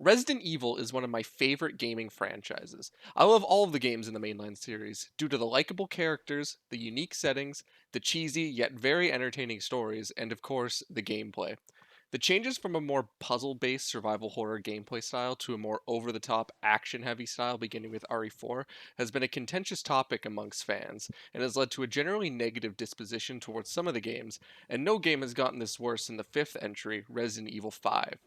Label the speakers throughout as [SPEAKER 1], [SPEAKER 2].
[SPEAKER 1] Resident Evil is one of my favorite gaming franchises. I love all of the games in the mainline series due to the likable characters, the unique settings, the cheesy yet very entertaining stories, and of course, the gameplay. The changes from a more puzzle based survival horror gameplay style to a more over the top action heavy style beginning with RE4 has been a contentious topic amongst fans and has led to a generally negative disposition towards some of the games, and no game has gotten this worse than the fifth entry, Resident Evil 5.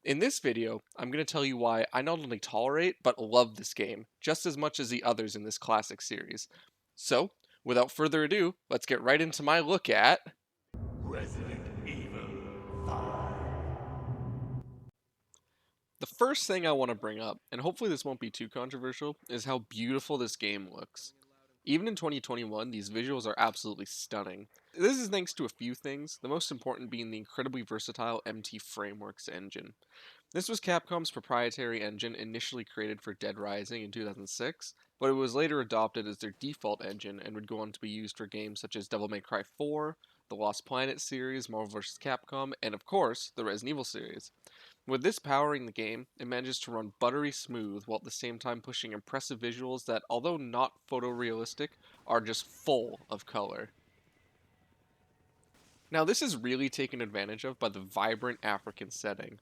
[SPEAKER 1] In this video, I'm going to tell you why I not only tolerate, but love this game, just as much as the others in this classic series. So, without further ado, let's get right into my look at
[SPEAKER 2] Resident Evil 5.
[SPEAKER 1] the first thing I want to bring up, and hopefully this won't be too controversial, is how beautiful this game looks. Even in 2021, these visuals are absolutely stunning. This is thanks to a few things, the most important being the incredibly versatile MT Frameworks engine. This was Capcom's proprietary engine initially created for Dead Rising in 2006, but it was later adopted as their default engine and would go on to be used for games such as Devil May Cry 4, the Lost Planet series, Marvel vs. Capcom, and of course, the Resident Evil series. With this powering the game, it manages to run buttery smooth while at the same time pushing impressive visuals that, although not photorealistic, are just full of color. Now, this is really taken advantage of by the vibrant African setting.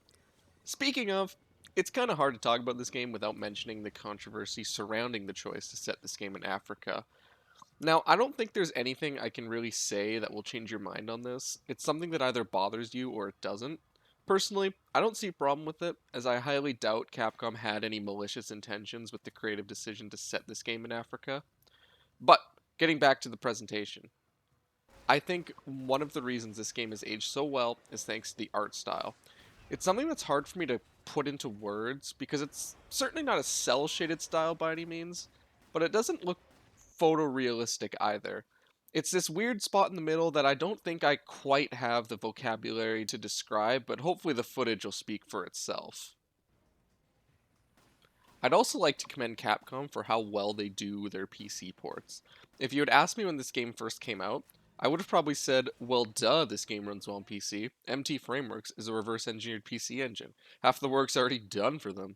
[SPEAKER 1] Speaking of, it's kind of hard to talk about this game without mentioning the controversy surrounding the choice to set this game in Africa. Now, I don't think there's anything I can really say that will change your mind on this. It's something that either bothers you or it doesn't. Personally, I don't see a problem with it, as I highly doubt Capcom had any malicious intentions with the creative decision to set this game in Africa. But, getting back to the presentation, I think one of the reasons this game has aged so well is thanks to the art style. It's something that's hard for me to put into words because it's certainly not a cell shaded style by any means, but it doesn't look photorealistic either. It's this weird spot in the middle that I don't think I quite have the vocabulary to describe, but hopefully the footage will speak for itself. I'd also like to commend Capcom for how well they do their PC ports. If you had asked me when this game first came out, I would have probably said, well, duh, this game runs well on PC. MT Frameworks is a reverse engineered PC engine. Half the work's already done for them.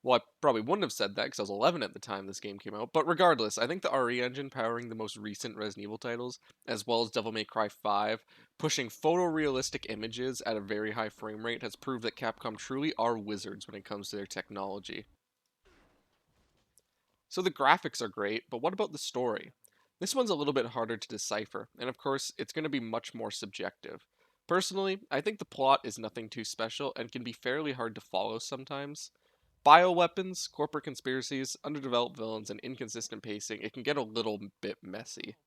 [SPEAKER 1] Well, I probably wouldn't have said that because I was 11 at the time this game came out, but regardless, I think the RE engine powering the most recent Resident Evil titles, as well as Devil May Cry 5, pushing photorealistic images at a very high frame rate, has proved that Capcom truly are wizards when it comes to their technology. So the graphics are great, but what about the story? This one's a little bit harder to decipher, and of course, it's going to be much more subjective. Personally, I think the plot is nothing too special and can be fairly hard to follow sometimes. Bioweapons, corporate conspiracies, underdeveloped villains, and inconsistent pacing, it can get a little bit messy.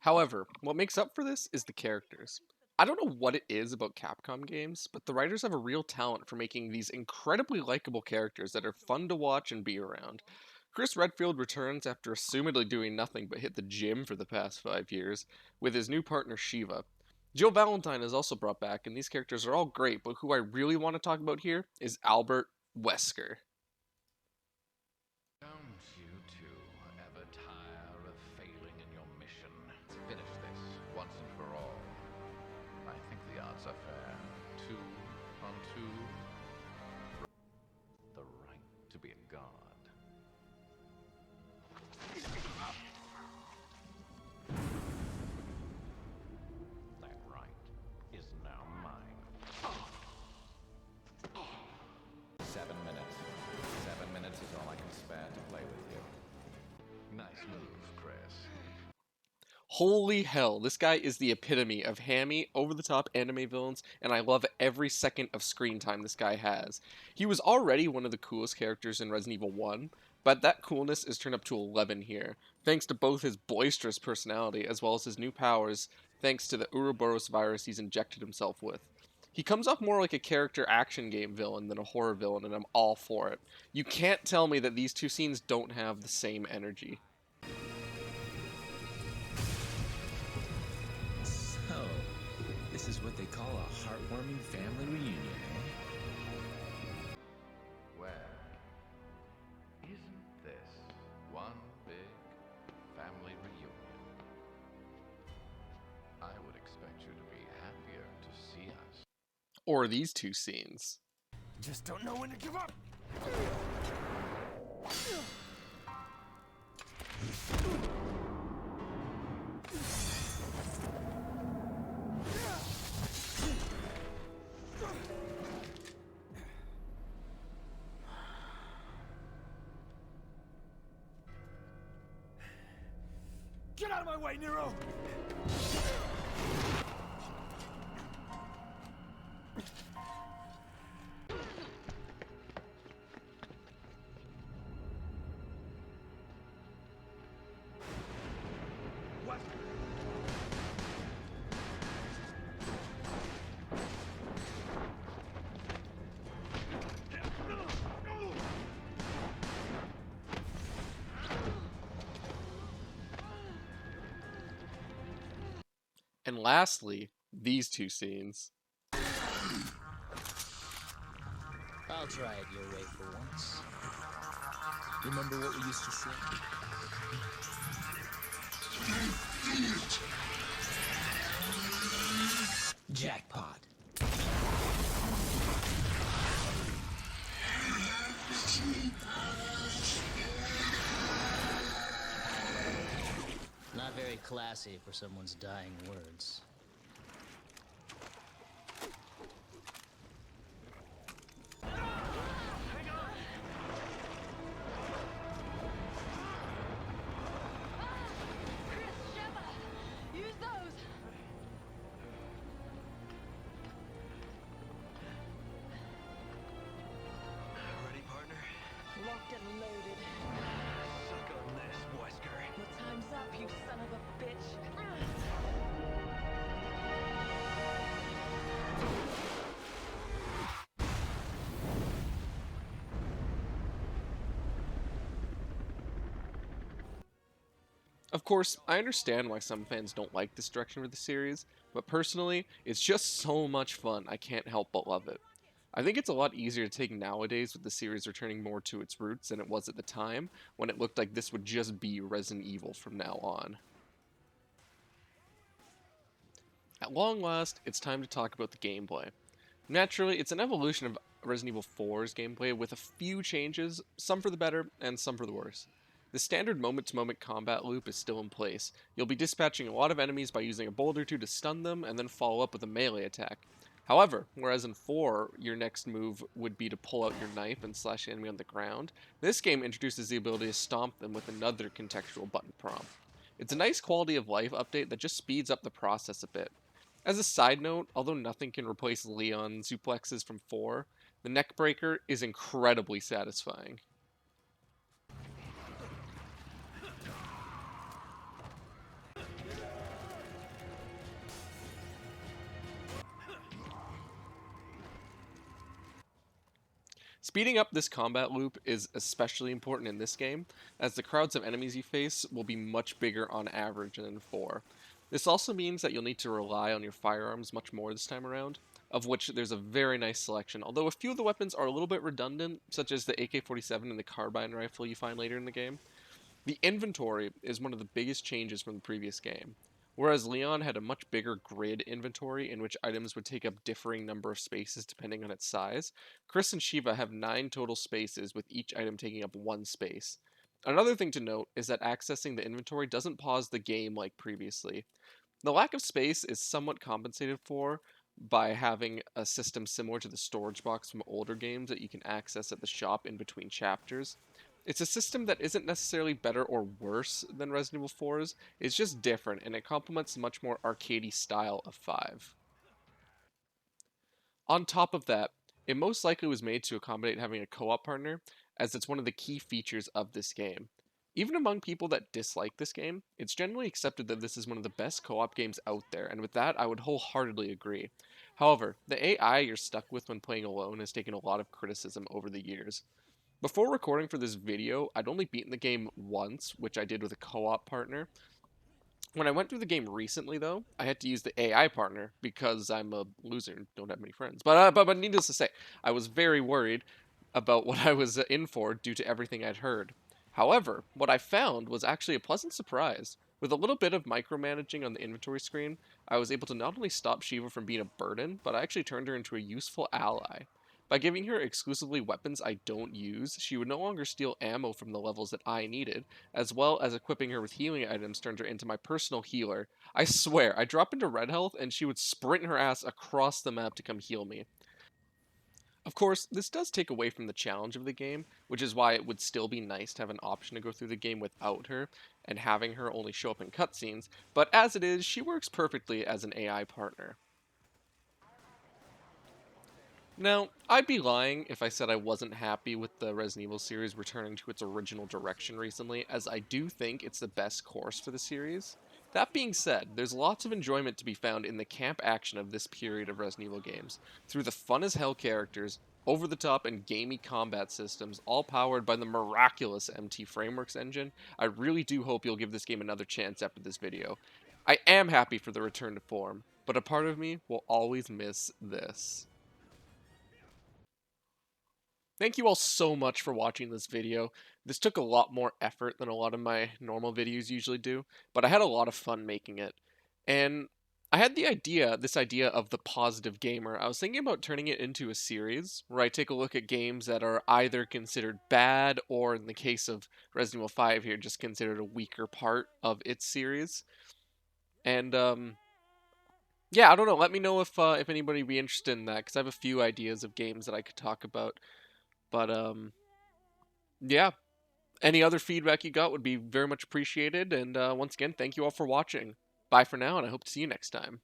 [SPEAKER 1] However, what makes up for this is the characters. I don't know what it is about Capcom games, but the writers have a real talent for making these incredibly likable characters that are fun to watch and be around. Chris Redfield returns after assumedly doing nothing but hit the gym for the past 5 years, with his new partner Shiva. Jill Valentine is also brought back, and these characters are all great, but who I really want to talk about here is Albert Wesker.
[SPEAKER 3] Don't you two ever tire of failing in your mission? Finish this once and for all. I think the odds are fair. 2 on 2. The right to be a god. That right is now mine. 7 minutes. 7 minutes is all I can spare to play with you. Nice move, Chris.
[SPEAKER 1] Holy hell, this guy is the epitome of hammy, over the top anime villains, and I love every second of screen time this guy has. He was already one of the coolest characters in Resident Evil 1, but that coolness is turned up to 11 here, thanks to both his boisterous personality as well as his new powers, thanks to the Ouroboros virus he's injected himself with. He comes off more like a character action game villain than a horror villain, and I'm all for it. You can't tell me that these two scenes don't have the same energy.
[SPEAKER 4] So, this is what they call a heartwarming family reunion, eh?
[SPEAKER 3] Well, isn't this one big family reunion? I would expect you to be happier to see us.
[SPEAKER 1] Or these two scenes.
[SPEAKER 2] Just don't know when to give up. Get out of my way, Nero! What?
[SPEAKER 1] And lastly, these two scenes.
[SPEAKER 5] I'll try it your way for once. Remember what we used to say? Jackpot. Not very classy for someone's dying words.
[SPEAKER 6] Use those!
[SPEAKER 2] Ready, partner?
[SPEAKER 6] Locked and loaded.
[SPEAKER 2] Suck on this, Wesker.
[SPEAKER 6] Your time's up, you son of a bitch.
[SPEAKER 1] Of course, I understand why some fans don't like this direction for the series, but personally, it's just so much fun I can't help but love it. I think it's a lot easier to take nowadays with the series returning more to its roots than it was at the time, when it looked like this would just be Resident Evil from now on. At long last, it's time to talk about the gameplay. Naturally, it's an evolution of Resident Evil 4's gameplay with a few changes, some for the better and some for the worse. The standard moment-to-moment combat loop is still in place. You'll be dispatching a lot of enemies by using a bullet or two to stun them and then follow up with a melee attack. However, whereas in 4, your next move would be to pull out your knife and slash the enemy on the ground, this game introduces the ability to stomp them with another contextual button prompt. It's a nice quality of life update that just speeds up the process a bit. As a side note, although nothing can replace Leon suplexes from 4, the neckbreaker is incredibly satisfying. Speeding up this combat loop is especially important in this game, as the crowds of enemies you face will be much bigger on average than in 4. This also means that you'll need to rely on your firearms much more this time around, of which there's a very nice selection, although a few of the weapons are a little bit redundant, such as the AK-47 and the carbine rifle you find later in the game. The inventory is one of the biggest changes from the previous game. Whereas Leon had a much bigger grid inventory in which items would take up differing number of spaces depending on its size, Chris and Shiva have 9 total spaces with each item taking up 1 space. Another thing to note is that accessing the inventory doesn't pause the game like previously. The lack of space is somewhat compensated for by having a system similar to the storage box from older games that you can access at the shop in between chapters. It's a system that isn't necessarily better or worse than Resident Evil 4's, it's just different, and it complements the much more arcadey style of 5. On top of that, it most likely was made to accommodate having a co-op partner, as it's one of the key features of this game. Even among people that dislike this game, it's generally accepted that this is one of the best co-op games out there, and with that, I would wholeheartedly agree. However, the AI you're stuck with when playing alone has taken a lot of criticism over the years. Before recording for this video, I'd only beaten the game once, which I did with a co-op partner. When I went through the game recently, though, I had to use the AI partner because I'm a loser and don't have many friends. But needless to say, I was very worried about what I was in for due to everything I'd heard. However, what I found was actually a pleasant surprise. With a little bit of micromanaging on the inventory screen, I was able to not only stop Shiva from being a burden, but I actually turned her into a useful ally. By giving her exclusively weapons I don't use, she would no longer steal ammo from the levels that I needed, as well as equipping her with healing items turned her into my personal healer. I swear, I drop into red health and she would sprint her ass across the map to come heal me. Of course, this does take away from the challenge of the game, which is why it would still be nice to have an option to go through the game without her, and having her only show up in cutscenes, but as it is, she works perfectly as an AI partner. Now, I'd be lying if I said I wasn't happy with the Resident Evil series returning to its original direction recently, as I do think it's the best course for the series. That being said, there's lots of enjoyment to be found in the camp action of this period of Resident Evil games, through the fun as hell characters, over the top and gamey combat systems, all powered by the miraculous MT Frameworks engine. I really do hope you'll give this game another chance after this video. I am happy for the return to form, but a part of me will always miss this. Thank you all so much for watching this video. This took a lot more effort than a lot of my normal videos usually do, but I had a lot of fun making it. And I had this idea of the positive gamer. I was thinking about turning it into a series where I take a look at games that are either considered bad or, in the case of Resident Evil 5 here, just considered a weaker part of its series. And yeah, I don't know. Let me know if anybody would be interested in that, because I have a few ideas of games that I could talk about. But yeah, any other feedback you got would be very much appreciated. And once again, thank you all for watching. Bye for now, and I hope to see you next time.